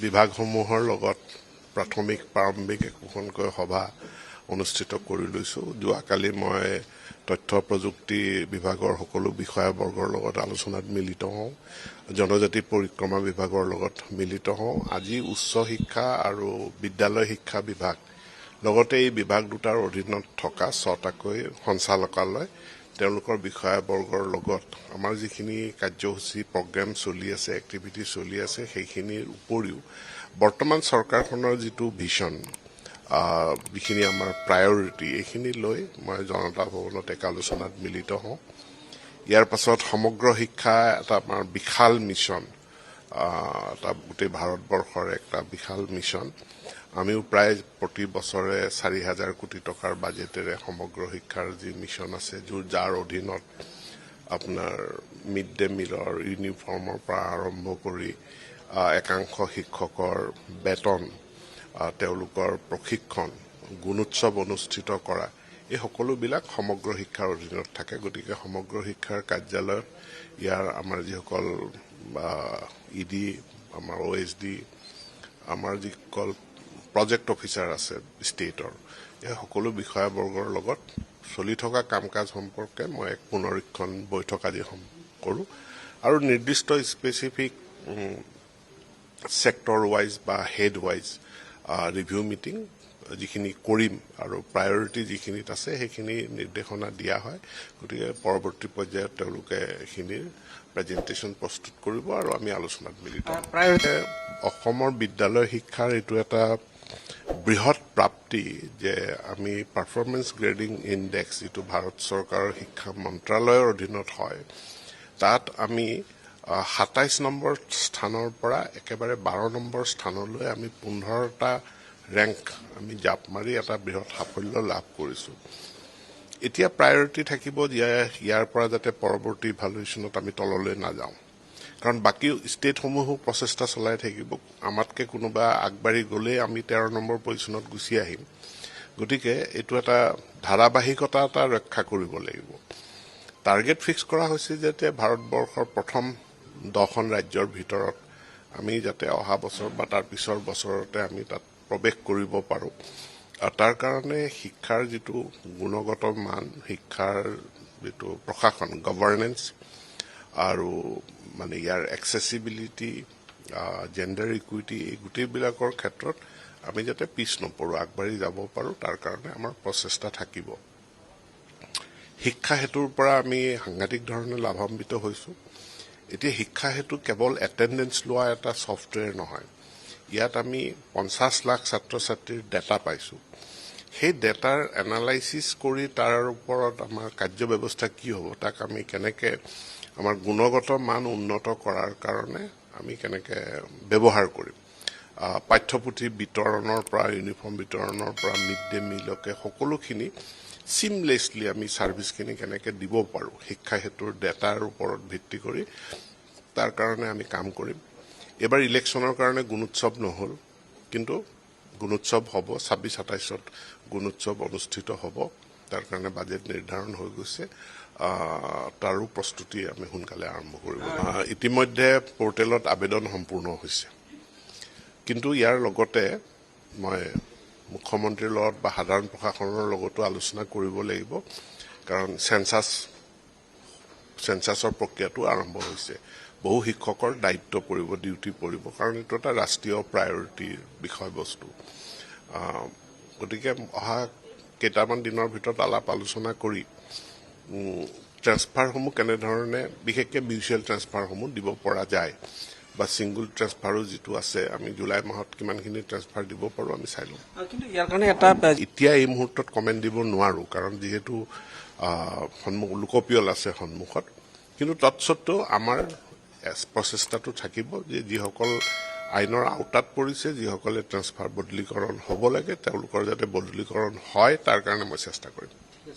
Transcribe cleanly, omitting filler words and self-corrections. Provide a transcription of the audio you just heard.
বিভাগসমূহৰ লগত প্ৰাৰম্ভিক একোখনকৈ সভা অনুষ্ঠিত কৰি লৈছোঁ। যোৱাকালি মই তথ্য প্ৰযুক্তি বিভাগৰ সকলো বিষয়াবৰ্গৰ লগত আলোচনাত মিলিত হওঁ, জনজাতি পৰিক্ৰমা বিভাগৰ লগত মিলিত হওঁ। আজি উচ্চ শিক্ষা আৰু বিদ্যালয় শিক্ষা বিভাগ লগতে এই বিভাগ দুটাৰ অধীনত থকা 6টাকৈ সঞ্চালকালয় তেওঁলোকৰ বিষয়াবৰ্গৰ লগত আমাৰ যিখিনি কাৰ্যসূচী প্ৰগ্ৰেম চলি আছে, এক্টিভিটি চলি আছে, সেইখিনিৰ উপৰিও বৰ্তমান চৰকাৰখনৰ যিটো ভিছন, যিখিনি আমাৰ প্ৰায়ৰিটি, এইখিনি লৈ মই জনতা ভৱনত এক আলোচনাত মিলিত হওঁ। ইয়াৰ পাছত সমগ্ৰ শিক্ষা এটা আমাৰ বিশাল মিছন, এটা গোটেই ভাৰতবৰ্ষৰ একটা বিশাল মিছন। আমিও প্ৰায় প্ৰতি বছৰে 4,000 কোটি টকাৰ বাজেটেৰে সমগ্ৰ শিক্ষাৰ যি মিছন আছে, যাৰ অধীনত আপোনাৰ মিড ডে মিলৰ ইউনিফৰ্মৰ পৰা আৰম্ভ কৰি একাংশ শিক্ষকৰ বেতন, তেওঁলোকৰ প্ৰশিক্ষণ, গুণোৎসৱ অনুষ্ঠিত কৰা, এই সকলোবিলাক সমগ্ৰ শিক্ষাৰ অধীনত থাকে। গতিকে সমগ্ৰ শিক্ষাৰ কাৰ্যালয়ত ইয়াৰ আমাৰ যিসকল ইডি, আমাৰ OSD, আমাৰ যিসকল প্ৰজেক্ট অফিচাৰ আছে ষ্টেটৰ, এই সকলো বিষয়াবৰ্গৰ লগত চলি থকা কাম কাজ সম্পৰ্কে মই এক পুনৰীক্ষণ বৈঠক আদি কৰোঁ আৰু নিৰ্দিষ্ট স্পেচিফিক ছেক্টৰ ৱাইজ বা হেড ৱাইজ ৰিভিউ মিটিং যিখিনি কৰিম আৰু প্ৰায়ৰিটি যিখিনিত আছে সেইখিনি নিৰ্দেশনা দিয়া হয়। গতিকে পৰৱৰ্তী পৰ্যায়ত তেওঁলোকে এইখিনিৰ প্ৰেজেণ্টেশ্যন প্ৰস্তুত কৰিব আৰু আমি আলোচনাত মিলিত হ'ম। অসমৰ বিদ্যালয় শিক্ষাৰ এইটো এটা বৃহৎ প্ৰাপ্তি যে আমি পাৰফৰ্মেন্স গ্ৰেডিং ইণ্ডেক্স, যিটো ভাৰত চৰকাৰৰ শিক্ষা মন্ত্ৰালয়ৰ অধীনত হয়, তাত আমি 27 নম্বৰ স্থানৰ পৰা একেবাৰে 12 নম্বৰ স্থানলৈ আমি 15টা ৰেংক আমি জাপ মাৰি এটা বৃহৎ সাফল্য লাভ কৰিছোঁ। এতিয়া প্ৰায়ৰিটি থাকিব যে ইয়াৰ পৰা যাতে পৰৱৰ্তী ইভালুৱেশ্যনত আমি তললৈ নাযাওঁ, কাৰণ বাকী ষ্টেটসমূহো প্ৰচেষ্টা চলাই থাকিব। আমাতকৈ কোনোবা আগবাঢ়ি গ'লেই আমি 13 নম্বৰ পজিশ্যনত গুচি আহিম। গতিকে এইটো এটা ধাৰাবাহিকতা এটা ৰক্ষা কৰিব লাগিব। টাৰ্গেট ফিক্স কৰা হৈছে যাতে ভাৰতবৰ্ষৰ প্ৰথম 10খন ৰাজ্যৰ ভিতৰত আমি যাতে অহা বছৰ বা তাৰ পিছৰ বছৰতে আমি তাত প্ৰৱেশ কৰিব পাৰোঁ। আৰু তাৰ কাৰণে শিক্ষাৰ যিটো গুণগত মান, শিক্ষাৰ যিটো প্ৰশাসন, গভৰ্নেন্স আৰু মানে ইয়াৰ এক্সেচিবিলিটি, জেণ্ডাৰ ইকুইটি, এই গোটেইবিলাকৰ ক্ষেত্ৰত আমি যাতে পিছ নপৰোঁ, আগবাঢ়ি যাব পাৰোঁ, তাৰ কাৰণে আমাৰ প্ৰচেষ্টা থাকিব। শিক্ষা সেতুৰ পৰা আমি সাংঘাতিক ধৰণে লাভান্বিত হৈছোঁ। এতিয়া শিক্ষা সেতু কেৱল এটেণ্ডেঞ্চ লোৱা এটা ছফ্টৱেৰ নহয়। ইয়াত আমি 50 লাখ ছাত্ৰ ছাত্ৰীৰ ডেটা পাইছোঁ। সেই ডেটাৰ এনালাইচিছ কৰি তাৰ ওপৰত আমাৰ কাৰ্য ব্যৱস্থা কি হ'ব, তাক আমি কেনেকৈ আমাৰ গুণগত মান উন্নত কৰাৰ কাৰণে আমি কেনেকৈ ব্যৱহাৰ কৰিম। পাঠ্যপুথি বিতৰণৰ পৰা, ইউনিফৰ্ম বিতৰণৰ পৰা মিড ডে মিলকে সকলোখিনি চিমলেছলি আমি ছাৰ্ভিচখিনি কেনেকৈ দিব পাৰোঁ, শিক্ষা সেতুৰ ডেটাৰ ওপৰত ভিত্তি কৰি তাৰ কাৰণে আমি কাম কৰিম। এইবাৰ ইলেকশ্যনৰ কাৰণে গুণোৎসৱ নহ'ল, কিন্তু গুণোৎসৱ হ'ব। 26-27ত গুণোৎসৱ অনুষ্ঠিত হ'ব। তাৰ কাৰণে বাজেট নিৰ্ধাৰণ হৈ গৈছে। তাৰো প্ৰস্তুতি আমি সোনকালে আৰম্ভ কৰিব। ইতিমধ্যে পৰ্টেলত আবেদন সম্পূৰ্ণ হৈছে, কিন্তু ইয়াৰ লগতে মই মুখ্যমন্ত্ৰীৰ লগত বা সাধাৰণ প্ৰশাসনৰ লগতো আলোচনা কৰিব লাগিব, কাৰণ চেঞ্চাছৰ প্ৰক্ৰিয়াটো আৰম্ভ হৈছে। বহু শিক্ষকৰ দায়িত্ব পৰিব, ডিউটি পৰিব, কাৰণ এইটো এটা ৰাষ্ট্ৰীয় প্ৰায়ৰিটিৰ বিষয়বস্তু। গতিকে অহা কেইটামান দিনৰ ভিতৰত আলাপ আলোচনা কৰি ট্ৰেন্সফাৰসমূহ কেনেধৰণে, বিশেষকৈ মিউচুৱেল ট্ৰেন্সফাৰসমূহ দিব পৰা যায় বা ছিংগুল ট্ৰেন্সফাৰো যিটো আছে, আমি জুলাই মাহত কিমানখিনি ট্ৰেন্সফাৰ দিব পাৰোঁ আমি চাই লওঁ। কিন্তু ইয়াৰ কাৰণে এটা এতিয়া এই মুহূৰ্তত কমেণ্ট দিব নোৱাৰোঁ, কাৰণ যিহেতু লোকপিয়ল আছে সন্মুখত। কিন্তু তৎসত্বেও আমাৰ প্ৰচেষ্টাটো থাকিব যে যিসকল আইনৰ আওতাত পৰিছে, যিসকলে ট্ৰেন্সফাৰ বদলীকৰণ হ'ব লাগে, তেওঁলোকৰ যাতে বদলীকৰণ হয়, তাৰ কাৰণে মই চেষ্টা কৰিম।